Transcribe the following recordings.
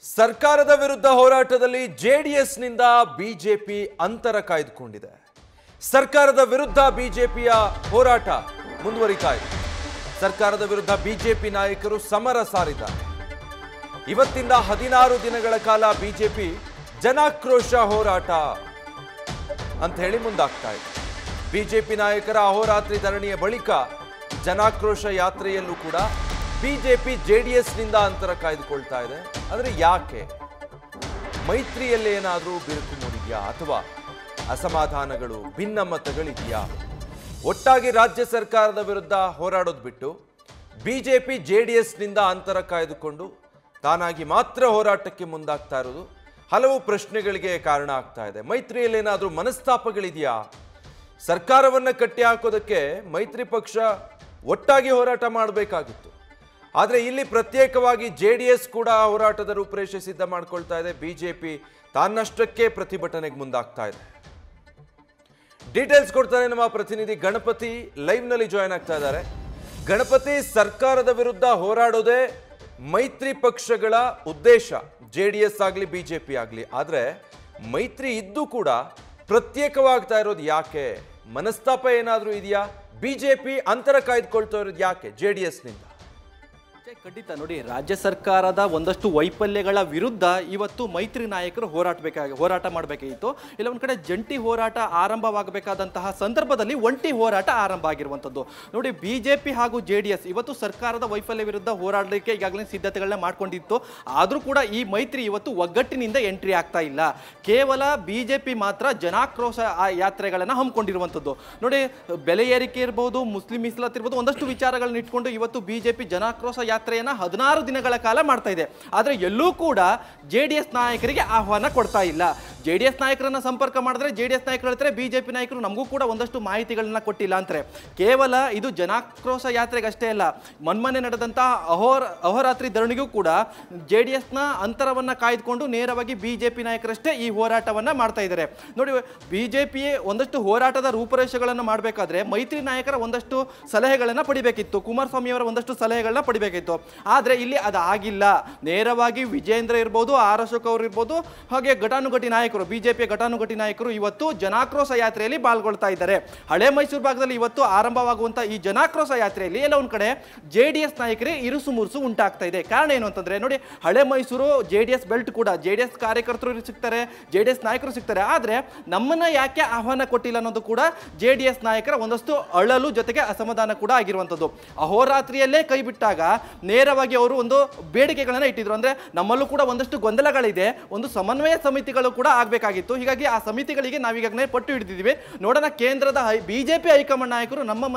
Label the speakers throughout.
Speaker 1: ಸರ್ಕಾರದ ವಿರುದ್ಧ ಹೋರಾಟದಲ್ಲಿ ಜೆಡಿಎಸ್ನಿಂದ ಬಿಜೆಪಿ ಅಂತರ ಕಾಯ್ದುಕೊಂಡಿದೆ. ಸರ್ಕಾರದ ವಿರುದ್ಧ ಬಿಜೆಪಿಯ ಹೋರಾಟ ಮುಂದುವರಿತಾ ಇದೆ. ಸರ್ಕಾರದ ವಿರುದ್ಧ ಬಿಜೆಪಿ ನಾಯಕರು ಸಮರ ಸಾರಿದ್ದಾರೆ. ಇವತ್ತಿಂದ 16 ದಿನಗಳ ಕಾಲ ಬಿಜೆಪಿ ಜನಾಕ್ರೋಶ ಹೋರಾಟ ಅಂತ ಹೇಳಿ ಮುಂದಾಗ್ತಾ ಇದೆ. ಬಿಜೆಪಿ ನಾಯಕರ ಅಹೋರಾತ್ರಿ ಧರಣಿಯ ಬಳಿಕ ಜನಾಕ್ರೋಶ ಯಾತ್ರೆಯಲ್ಲೂ ಕೂಡ ಬಿಜೆಪಿ ಜೆಡಿಎಸ್ನಿಂದ ಅಂತರ ಕಾಯ್ದುಕೊಳ್ತಾ ಇದೆ. ಆದರೆ ಯಾಕೆ? ಮೈತ್ರಿಯಲ್ಲಿ ಏನಾದರೂ ಬಿರುಕು ಮೂಡಿದೆಯಾ ಅಥವಾ ಅಸಮಾಧಾನಗಳು, ಭಿನ್ನಮತಗಳಿದೆಯಾ? ಒಟ್ಟಾಗಿ ರಾಜ್ಯ ಸರ್ಕಾರದ ವಿರುದ್ಧ ಹೋರಾಡೋದು ಬಿಟ್ಟು ಬಿಜೆಪಿ ಜೆಡಿಎಸ್ನಿಂದ ಅಂತರ ಕಾಯ್ದುಕೊಂಡು ತಾನಾಗಿ ಮಾತ್ರ ಹೋರಾಟಕ್ಕೆ ಮುಂದಾಗ್ತಾ ಇರೋದು ಹಲವು ಪ್ರಶ್ನೆಗಳಿಗೆ ಕಾರಣ ಆಗ್ತಾ ಇದೆ. ಮೈತ್ರಿಯಲ್ಲಿ ಏನಾದರೂ ಮನಸ್ತಾಪಗಳಿದೆಯಾ? ಸರ್ಕಾರವನ್ನು ಕಟ್ಟಿ ಹಾಕೋದಕ್ಕೆ ಮೈತ್ರಿ ಪಕ್ಷ ಒಟ್ಟಾಗಿ ಹೋರಾಟ ಮಾಡಬೇಕಾಗಿತ್ತು. ಆದರೆ ಇಲ್ಲಿ ಪ್ರತ್ಯೇಕವಾಗಿ ಜೆಡಿಎಸ್ ಕೂಡ ಹೋರಾಟದ ರೂಪರೇಷೆ ಸಿದ್ಧ ಮಾಡ್ಕೊಳ್ತಾ ಇದೆ. ಬಿಜೆಪಿ ತಾನಷ್ಟಕ್ಕೆ ಪ್ರತಿಭಟನೆಗೆ ಮುಂದಾಗ್ತಾ ಇದೆ. ಡೀಟೇಲ್ಸ್ ಕೊಡ್ತಾರೆ ನಮ್ಮ ಪ್ರತಿನಿಧಿ ಗಣಪತಿ, ಲೈವ್ ನಲ್ಲಿ ಜಾಯ್ನ್ ಆಗ್ತಾ ಇದ್ದಾರೆ. ಗಣಪತಿ, ಸರ್ಕಾರದ ವಿರುದ್ಧ ಹೋರಾಡೋದೇ ಮೈತ್ರಿ ಪಕ್ಷಗಳ ಉದ್ದೇಶ, ಜೆಡಿಎಸ್ ಆಗಲಿ ಬಿಜೆಪಿ ಆಗಲಿ. ಆದರೆ ಮೈತ್ರಿ ಇದ್ದು ಕೂಡ ಪ್ರತ್ಯೇಕವಾಗ್ತಾ ಇರೋದು ಯಾಕೆ? ಮನಸ್ತಾಪ ಏನಾದರೂ ಇದೆಯಾ? ಬಿಜೆಪಿ ಅಂತರ ಕಾಯ್ದುಕೊಳ್ತಾ ಇರೋದು ಯಾಕೆ ಜೆಡಿಎಸ್ನಿಂದ?
Speaker 2: ಖಂಡಿತ ನೋಡಿ, ರಾಜ್ಯ ಸರ್ಕಾರದ ಒಂದಷ್ಟು ವೈಫಲ್ಯಗಳ ವಿರುದ್ಧ ಇವತ್ತು ಮೈತ್ರಿ ನಾಯಕರು ಹೋರಾಟ ಮಾಡಬೇಕಾಗಿತ್ತು. ಇಲ್ಲ ಒಂದು ಕಡೆ ಜಂಟಿ ಹೋರಾಟ ಆರಂಭವಾಗಬೇಕಾದಂತಹ ಸಂದರ್ಭದಲ್ಲಿ ಒಂಟಿ ಹೋರಾಟ ಆರಂಭ ಆಗಿರುವಂಥದ್ದು. ನೋಡಿ, ಬಿಜೆಪಿ ಹಾಗೂ ಜೆಡಿಎಸ್ ಇವತ್ತು ಸರ್ಕಾರದ ವೈಫಲ್ಯ ವಿರುದ್ಧ ಹೋರಾಡಲಿಕ್ಕೆ ಈಗಾಗಲೇ ಸಿದ್ಧತೆಗಳನ್ನ ಮಾಡ್ಕೊಂಡಿತ್ತು. ಆದರೂ ಕೂಡ ಈ ಮೈತ್ರಿ ಇವತ್ತು ಒಗ್ಗಟ್ಟಿನಿಂದ ಎಂಟ್ರಿ ಆಗ್ತಾ ಇಲ್ಲ. ಕೇವಲ ಬಿಜೆಪಿ ಮಾತ್ರ ಜನಾಕ್ರೋಶ ಯಾತ್ರೆಗಳನ್ನ ಹಮ್ಮಿಕೊಂಡಿರುವಂಥದ್ದು. ನೋಡಿ, ಬೆಲೆ ಏರಿಕೆ ಇರಬಹುದು, ಮುಸ್ಲಿಂ ಮೀಸಲಾತಿ ಇರ್ಬೋದು, ಒಂದಷ್ಟು ವಿಚಾರಗಳನ್ನ ಇಟ್ಕೊಂಡು ಇವತ್ತು ಬಿಜೆಪಿ ಜನಾಕ್ರೋಶ ಯಾತ್ರೆಯನ್ನ 16 ದಿನಗಳ ಕಾಲ ಮಾಡ್ತಾ ಇದೆ. ಆದ್ರೆ ಎಲ್ಲೂ ಕೂಡ ಜೆಡಿಎಸ್ ನಾಯಕರಿಗೆ ಆಹ್ವಾನ ಕೊಡ್ತಾ ಇಲ್ಲ. ಜೆಡಿಎಸ್ ನಾಯಕರನ್ನ ಸಂಪರ್ಕ ಮಾಡಿದ್ರೆ ಜೆಡಿಎಸ್ ನಾಯಕರು ಹೇಳ್ತಾರೆ ಬಿಜೆಪಿ ನಾಯಕರು ನಮಗೂ ಕೂಡ ಒಂದಷ್ಟು ಮಾಹಿತಿಗಳನ್ನ ಕೊಟ್ಟಿಲ್ಲ ಅಂತಾರೆ. ಕೇವಲ ಇದು ಜನಾಕ್ರೋಶ ಯಾತ್ರೆಗಷ್ಟೇ ಅಲ್ಲ, ಮೊನ್ನೆ ನಡೆದಂತಹ ಅಹೋರಾತ್ರಿ ಧರಣಿಗೂ ಕೂಡ ಜೆಡಿಎಸ್ನ ಅಂತರವನ್ನ ಕಾಯ್ದುಕೊಂಡು ನೇರವಾಗಿ ಬಿಜೆಪಿ ನಾಯಕರಷ್ಟೇ ಈ ಹೋರಾಟವನ್ನ ಮಾಡ್ತಾ ಇದ್ದಾರೆ. ನೋಡಿ, ಬಿಜೆಪಿ ಒಂದಷ್ಟು ಹೋರಾಟದ ರೂಪರೇಷೆಗಳನ್ನು ಮಾಡಬೇಕಾದ್ರೆ ಮೈತ್ರಿ ನಾಯಕರ ಒಂದಷ್ಟು ಸಲಹೆಗಳನ್ನ ಪಡಿಬೇಕಿತ್ತು, ಕುಮಾರಸ್ವಾಮಿ ಅವರ ಒಂದಷ್ಟು ಸಲಹೆಗಳನ್ನ ಪಡಿಬೇಕಿತ್ತು. ಆದ್ರೆ ಇಲ್ಲಿ ಅದು ಆಗಿಲ್ಲ. ನೇರವಾಗಿ ವಿಜೇಂದ್ರ ಇರ್ಬೋದು, ಆರ್ ಅಶೋಕ್ ಅವರು ಇರ್ಬೋದು, ಹಾಗೆ ಘಟಾನುಘಟಿ ನಾಯಕರು, ಬಿಜೆಪಿಯ ಘಟಾನುಘಟಿ ನಾಯಕರು ಇವತ್ತು ಜನಾಕ್ರೋಶ ಯಾತ್ರೆಯಲ್ಲಿ ಪಾಲ್ಗೊಳ್ತಾ ಇದ್ದಾರೆ. ಹಳೆ ಮೈಸೂರು ಭಾಗದಲ್ಲಿ ಇವತ್ತು ಆರಂಭವಾಗುವಂತ ಈ ಜನಾಕ್ರೋಶ ಯಾತ್ರೆಯಲ್ಲಿ ಎಲ್ಲ ಒಂದ್ ಕಡೆ ಜೆಡಿಎಸ್ ನಾಯಕರಿಗೆ ಇರುಸು ಮುರುಸು ಉಂಟಾಗ್ತಾ ಇದೆ. ಕಾರಣ ಏನು ಅಂತಂದ್ರೆ, ನೋಡಿ, ಹಳೆ ಮೈಸೂರು ಜೆಡಿಎಸ್ ಬೆಲ್ಟ್ ಕೂಡ ಜೆಡಿಎಸ್ ಕಾರ್ಯಕರ್ತರು ಸಿಗ್ತಾರೆ, ಜೆಡಿಎಸ್ ನಾಯಕರು ಸಿಗ್ತಾರೆ. ಆದ್ರೆ ನಮ್ಮನ್ನ ಯಾಕೆ ಆಹ್ವಾನ ಕೊಟ್ಟಿಲ್ಲ ಅನ್ನೋದು ಕೂಡ ಜೆಡಿಎಸ್ ನಾಯಕರ ಒಂದಷ್ಟು ಅಳಲು ಜೊತೆಗೆ ಅಸಮಾಧಾನ ಕೂಡ ಆಗಿರುವಂತದ್ದು. ಅಹೋರಾತ್ರಿಯಲ್ಲೇ ಕೈ ಬಿಟ್ಟಾಗ ನೇರವಾಗಿ ಅವರು ಒಂದು ಬೇಡಿಕೆಗಳನ್ನ ಇಟ್ಟಿದ್ರು. ಅಂದ್ರೆ ನಮ್ಮಲ್ಲೂ ಕೂಡ ಒಂದಷ್ಟು ಗೊಂದಲಗಳಿದೆ, ಒಂದು ಸಮನ್ವಯ ಸಮಿತಿಗಳು ಕೂಡ ಆಗಬೇಕಾಗಿತ್ತು. ಹೀಗಾಗಿ ಆ ಸಮಿತಿಗಳಿಗೆ ನಾವೀಗಾಗಲೇ ಪಟ್ಟು ಹಿಡಿದಿದ್ದೀವಿ. ನೋಡೋಣ ಕೇಂದ್ರದ ಬಿಜೆಪಿ ಹೈಕಮಾಂಡ್ ನಾಯಕರು ನಮ್ಮ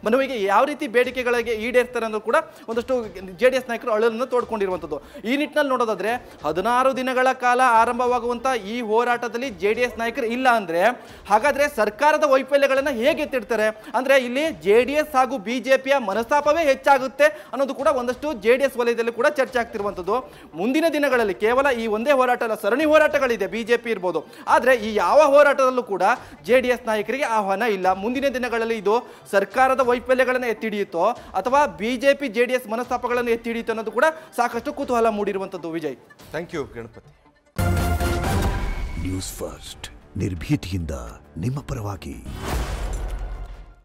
Speaker 2: ಮನವಿಗೆ ಯಾವ ರೀತಿ ಬೇಡಿಕೆಗಳಿಗೆ ಈಡೇರ್ತಾರೆ ಅನ್ನೋದು ಕೂಡ ಒಂದಷ್ಟು ಜೆಡಿಎಸ್ ನಾಯಕರು ಅಳಲನ್ನು ತೋಡ್ಕೊಂಡಿರುವಂಥದ್ದು. ಈ ನಿಟ್ಟಿನಲ್ಲಿ ನೋಡೋದಾದ್ರೆ 16 ದಿನಗಳ ಕಾಲ ಆರಂಭವಾಗುವಂತ ಈ ಹೋರಾಟದಲ್ಲಿ ಜೆಡಿಎಸ್ ನಾಯಕರು ಇಲ್ಲ ಅಂದ್ರೆ ಹಾಗಾದ್ರೆ ಸರ್ಕಾರದ ವೈಫಲ್ಯಗಳನ್ನ ಹೇಗೆ ಎತ್ತಿಡ್ತಾರೆ? ಅಂದ್ರೆ ಇಲ್ಲಿ ಜೆಡಿಎಸ್ ಹಾಗೂ ಬಿಜೆಪಿಯ ಮನಸ್ತಾಪವೇ ಹೆಚ್ಚಾಗುತ್ತೆ ಅನ್ನೋದು ಕೂಡ ಒಂದಷ್ಟು ಜೆಡಿಎಸ್ ವಲಯದಲ್ಲಿ ಕೂಡ ಚರ್ಚೆ ಆಗ್ತಿರುವಂಥದ್ದು. ಮುಂದಿನ ದಿನಗಳಲ್ಲಿ ಕೇವಲ ಈ ಒಂದೇ ಹೋರಾಟ ಅಲ್ಲ, ಸರಣಿ ಹೋರಾಟಗಳಿದೆ, ಬಿಜೆಪಿ ಇರ್ಬೋದು. ಆದ್ರೆ ಈ ಯಾವ ಹೋರಾಟದಲ್ಲೂ ಕೂಡ ಜೆಡಿಎಸ್ ನಾಯಕರಿಗೆ ಆಹ್ವಾನ ಇಲ್ಲ. ಮುಂದಿನ ದಿನಗಳಲ್ಲಿ ಇದು ಸರ್ಕಾರದ ವೈಫಲ್ಯಗಳನ್ನು ಎತ್ತಿಡಿಯುತ್ತೋ ಅಥವಾ ಬಿಜೆಪಿ ಜೆಡಿಎಸ್ ಮನಸ್ತಾಪಗಳನ್ನು ಎತ್ತಿಡಿಯುತ್ತೋ ಅನ್ನೋದು ಕೂಡ ಸಾಕಷ್ಟು ಕುತೂಹಲ ಮೂಡಿರುವಂಥದ್ದು. Vijay,
Speaker 1: thank you Ganapathi.
Speaker 3: News first, ನಿರ್ಭೀತಿಯಿಂದ ನಿಮ್ಮ ಪರವಾಗಿ.